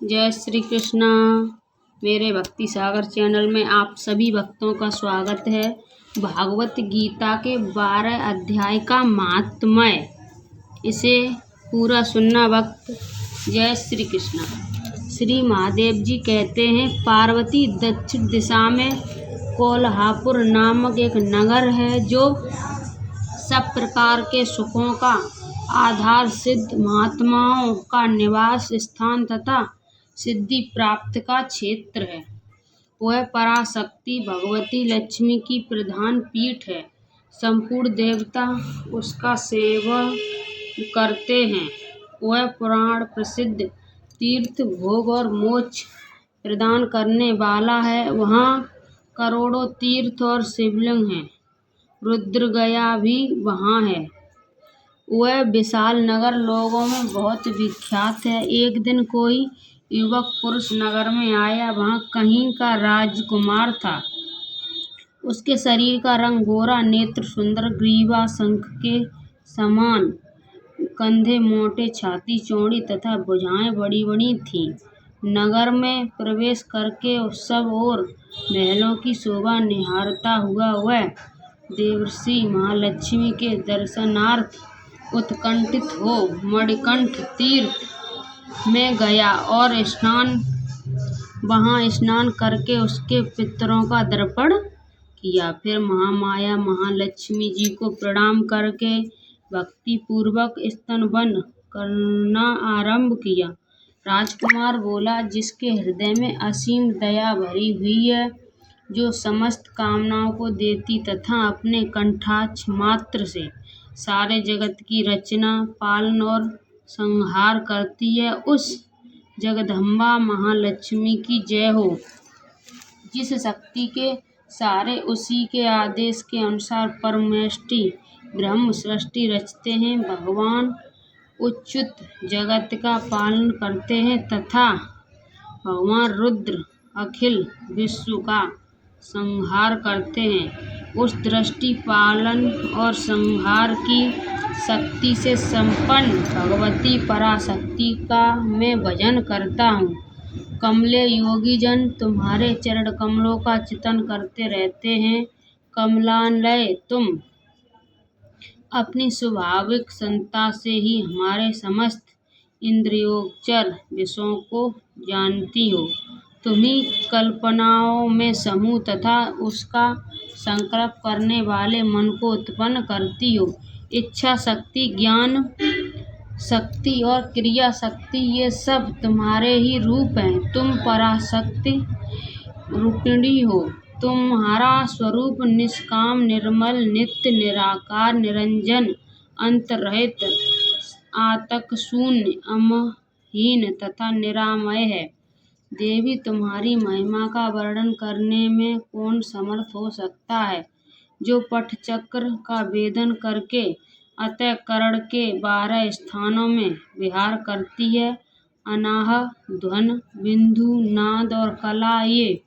जय श्री कृष्णा। मेरे भक्ति सागर चैनल में आप सभी भक्तों का स्वागत है। भागवत गीता के 12 अध्याय का महात्म्य, इसे पूरा सुनना भक्त। जय श्री कृष्णा। श्री महादेव जी कहते हैं, पार्वती दक्षिण दिशा में कोल्हापुर नामक एक नगर है, जो सब प्रकार के सुखों का आधार, सिद्ध महात्माओं का निवास स्थान तथा सिद्धि प्राप्त का क्षेत्र है। वह पराशक्ति भगवती लक्ष्मी की प्रधान पीठ है। संपूर्ण देवता उसका सेवन करते हैं। वह पुराण प्रसिद्ध तीर्थ, भोग और मोक्ष प्रदान करने वाला है। वहाँ करोड़ों तीर्थ और शिवलिंग हैं। रुद्रगया भी वहाँ है। वह विशाल नगर लोगों में बहुत विख्यात है। एक दिन कोई युवक पुरुष नगर में आया। वहाँ कहीं का राजकुमार था। उसके शरीर का रंग गोरा, नेत्र सुंदर, ग्रीवा शंख के समान, कंधे मोटे, छाती चौड़ी तथा भुजाएं बड़ी बड़ी थीं। नगर में प्रवेश करके सब ओर महलों की शोभा निहारता हुआ वह देवर्षि महालक्ष्मी के दर्शनार्थ उत्कंठित हो मणिकंठ तीर्थ में गया और वहाँ स्नान करके उसके पितरों का तर्पण किया। फिर महामाया महालक्ष्मी जी को प्रणाम करके भक्ति पूर्वक स्तनवन करना आरंभ किया। राजकुमार बोला, जिसके हृदय में असीम दया भरी हुई है, जो समस्त कामनाओं को देती तथा अपने कंठाक्ष मात्र से सारे जगत की रचना, पालन और संहार करती है, उस जगदम्बा महालक्ष्मी की जय हो। जिस शक्ति के सारे उसी के आदेश के अनुसार परमेष्टि ब्रह्म सृष्टि रचते हैं, भगवान उच्युत जगत का पालन करते हैं तथा भगवान रुद्र अखिल विश्व का संहार करते हैं, उस दृष्टि, पालन और संहार की शक्ति से संपन्न भगवती पराशक्ति का मैं भजन करता हूँ। कमले योगी जन तुम्हारे चरण कमलों का चिंतन करते रहते हैं। कमलालय, तुम अपनी स्वाभाविक संता से ही हमारे समस्त इंद्रियोगोचर विषयों को जानती हो। तुम्ही कल्पनाओं में समूह तथा उसका संकल्प करने वाले मन को उत्पन्न करती हो। इच्छा शक्ति, ज्ञान शक्ति और क्रिया शक्ति, ये सब तुम्हारे ही रूप हैं। तुम पराशक्ति रूपिणी हो। तुम्हारा स्वरूप निष्काम, निर्मल, नित्य, निराकार, निरंजन, अंतरहित, आतंक शून्य, अमहीन तथा निरामय है। देवी, तुम्हारी महिमा का वर्णन करने में कौन समर्थ हो सकता है, जो पटचक्र का भेदन करके अंतःकरण के 12 स्थानों में विहार करती है। अनाह, ध्वन, बिंदु, नाद और कला, ये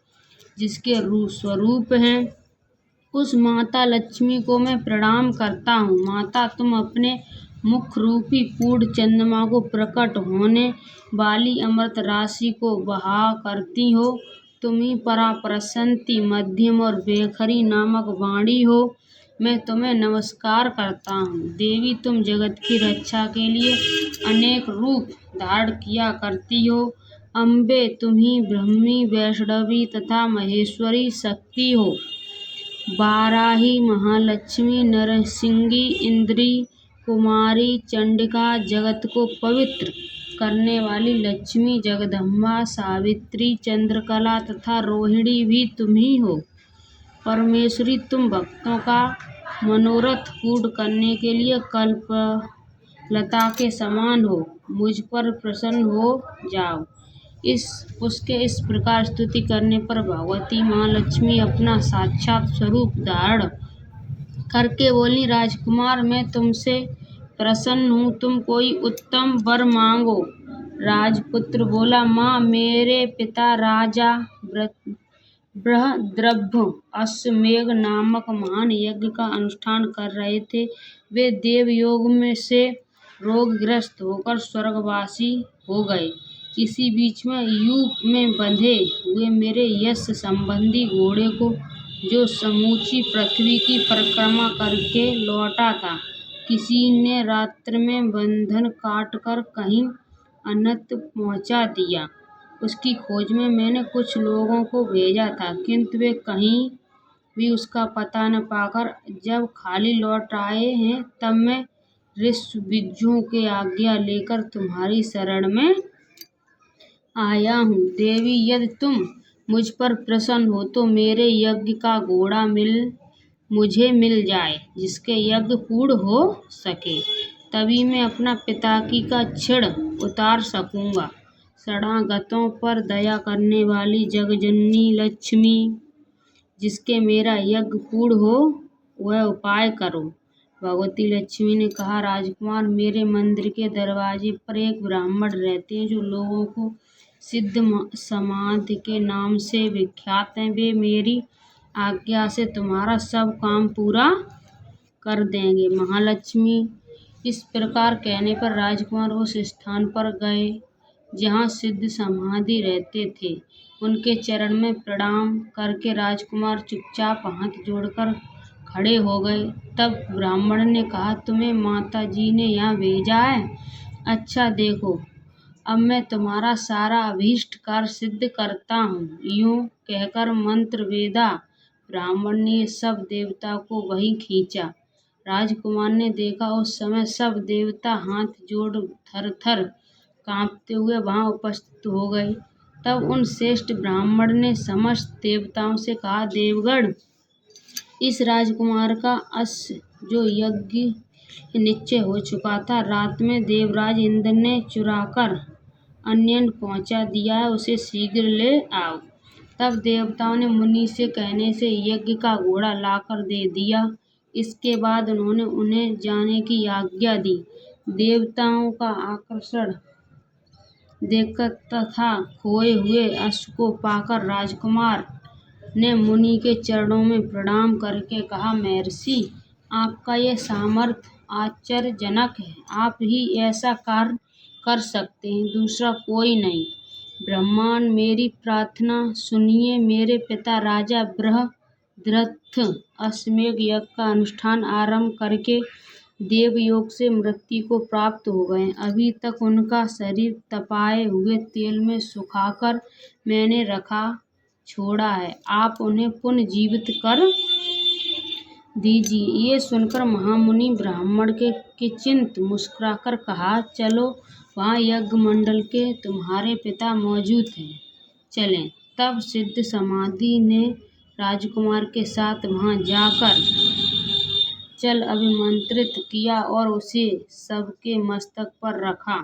जिसके स्वरूप हैं, उस माता लक्ष्मी को मैं प्रणाम करता हूँ। माता, तुम अपने मुख रूपी पूर्ण चंद्रमा को प्रकट होने वाली अमृत राशि को बहा करती हो। तुम ही परा प्रसन्नति, मध्यम और बेखरी नामक वाणी हो। मैं तुम्हें नमस्कार करता हूँ। देवी, तुम जगत की रक्षा के लिए अनेक रूप धारण किया करती हो। अम्बे, तुम ही ब्रह्मी, वैष्णवी तथा महेश्वरी शक्ति हो। वाराही, महालक्ष्मी, नरसिंगी, इंद्री, कुमारी, चंडिका, जगत को पवित्र करने वाली लक्ष्मी, जगदम्बा, सावित्री, चंद्रकला तथा रोहिणी भी तुम ही हो। परमेश्वरी, तुम भक्तों का मनोरथ पूर्ण करने के लिए कल्पलता के समान हो। मुझ पर प्रसन्न हो जाओ। उसके इस प्रकार स्तुति करने पर भगवती महालक्ष्मी अपना साक्षात स्वरूप धारण करके बोली, राजकुमार, मैं तुमसे प्रसन्न हूँ। तुम कोई उत्तम वर मांगो। राजपुत्र बोला, माँ, मेरे पिता राजा बृहद्रथ अश्वमेध नामक महान यज्ञ का अनुष्ठान कर रहे थे। वे देवयोग में से रोगग्रस्त होकर स्वर्गवासी हो गए। इसी बीच में यूप में बंधे हुए मेरे यश संबंधी घोड़े को, जो समूची पृथ्वी की परिक्रमा करके लौटा था, किसी ने रात्र में बंधन काट कर कहीं अन्यत्र पहुंचा दिया। उसकी खोज में मैंने कुछ लोगों को भेजा था, किंतु वे कहीं भी उसका पता न पाकर जब खाली लौट आए हैं, तब मैं ऋषिविज्ञों की आज्ञा लेकर तुम्हारी शरण में आया हूँ। देवी, यदि तुम मुझ पर प्रसन्न हो तो मेरे यज्ञ का घोड़ा मुझे मिल जाए, जिसके यज्ञ पूर्ण हो सके, तभी मैं अपना पिताकी का क्षीण उतार सकूंगा। शरणागतों पर दया करने वाली जगजननी लक्ष्मी, जिसके मेरा यज्ञ पूर्ण हो, वह उपाय करो। भगवती लक्ष्मी ने कहा, राजकुमार, मेरे मंदिर के दरवाजे पर एक ब्राह्मण रहते हैं, जो लोगों को सिद्ध समाधि के नाम से विख्यात हैं। वे मेरी आज्ञा से तुम्हारा सब काम पूरा कर देंगे। महालक्ष्मी इस प्रकार कहने पर राजकुमार उस स्थान पर गए जहाँ सिद्ध समाधि रहते थे। उनके चरण में प्रणाम करके राजकुमार चुपचाप हाथ जोड़कर खड़े हो गए। तब ब्राह्मण ने कहा, तुम्हें माता जी ने यहाँ भेजा है? अच्छा, देखो, अब मैं तुम्हारा सारा अभीष्ट कार्य सिद्ध करता हूँ। यूं कहकर मंत्र वेदा ब्राह्मण ने सब देवता को वहीं खींचा। राजकुमार ने देखा, उस समय सब देवता हाथ जोड़ थर थर कांपते हुए वहां उपस्थित हो गए। तब उन श्रेष्ठ ब्राह्मण ने समस्त देवताओं से कहा, देवगण, इस राजकुमार का अश्व, जो यज्ञ निश्चय हो चुका था, रात में देवराज इंद्र ने चुराकर अन्य पहुंचा दिया है, उसे शीघ्र ले आओ। तब देवताओं ने मुनि से कहने से यज्ञ का घोड़ा लाकर दे दिया। इसके बाद उन्होंने उन्हें जाने की आज्ञा दी। देवताओं का आकर्षण देखकर तथा खोए हुए अश्व को पाकर राजकुमार ने मुनि के चरणों में प्रणाम करके कहा, महर्षि, आपका यह सामर्थ्य आश्चर्यजनक है। आप ही ऐसा कार्य कर सकते हैं, दूसरा कोई नहीं। ब्रह्मांड, मेरी प्रार्थना सुनिए। मेरे पिता राजा बृहद्रथ अश्वमेध यज्ञ का अनुष्ठान आरंभ करके देवयोग से मृत्यु को प्राप्त हो गए। अभी तक उनका शरीर तपाए हुए तेल में सुखाकर मैंने रखा छोड़ा है। आप उन्हें पुनः जीवित कर दीजिए। ये सुनकर महामुनि ब्राह्मण के किंचित मुस्कुराकर कहा, चलो, वहाँ यज्ञ मंडल के तुम्हारे पिता मौजूद हैं, चलें। तब सिद्ध समाधि ने राजकुमार के साथ वहाँ जाकर जल अभिमंत्रित किया और उसे सबके मस्तक पर रखा।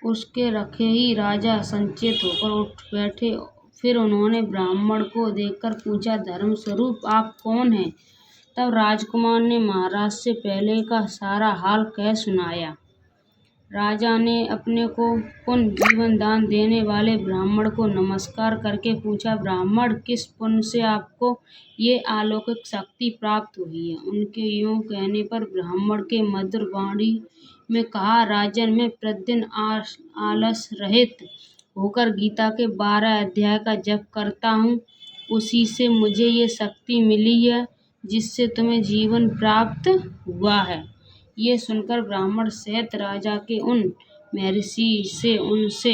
उसके रखे ही राजा संचेत होकर उठ बैठे। फिर उन्होंने ब्राह्मण को देखकर पूछा, धर्म स्वरूप आप कौन हैं? तब राजकुमार ने महाराज से पहले का सारा हाल कह सुनाया। राजा ने अपने को पुनः जीवन दान देने वाले ब्राह्मण को नमस्कार करके पूछा, ब्राह्मण, किस पुण्य से आपको ये अलौकिक शक्ति प्राप्त हुई है? उनके यूं कहने पर ब्राह्मण के मधुर वाणी में कहा, राजन, मैं प्रतिदिन आलस रहित होकर गीता के 12 अध्याय का जप करता हूँ। उसी से मुझे ये शक्ति मिली है, जिससे तुम्हें जीवन प्राप्त हुआ है। ये सुनकर ब्राह्मण सहित राजा के उन महर्षि से उनसे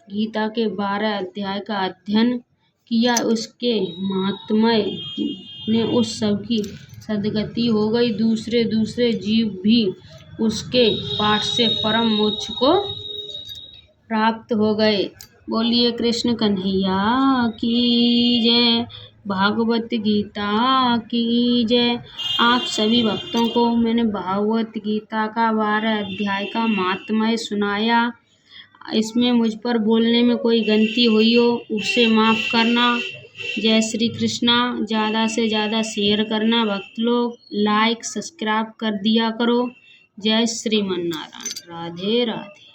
गीता के 12 अध्याय का अध्ययन किया। उसके महात्म्य ने उस सब की सद्गति हो गई। दूसरे दूसरे जीव भी उसके पाठ से परम मोक्ष को प्राप्त हो गए। बोलिए कृष्ण कन्हैया की जय, भागवत गीता की जय। आप सभी भक्तों को मैंने भागवत गीता का 12 अध्याय का महात्म्य सुनाया। इसमें मुझ पर बोलने में कोई गलती हुई हो, उसे माफ़ करना। जय श्री कृष्णा। ज़्यादा से ज़्यादा शेयर करना, भक्त लोग लाइक सब्सक्राइब कर दिया करो। जय श्रीमन नारायण। राधे राधे।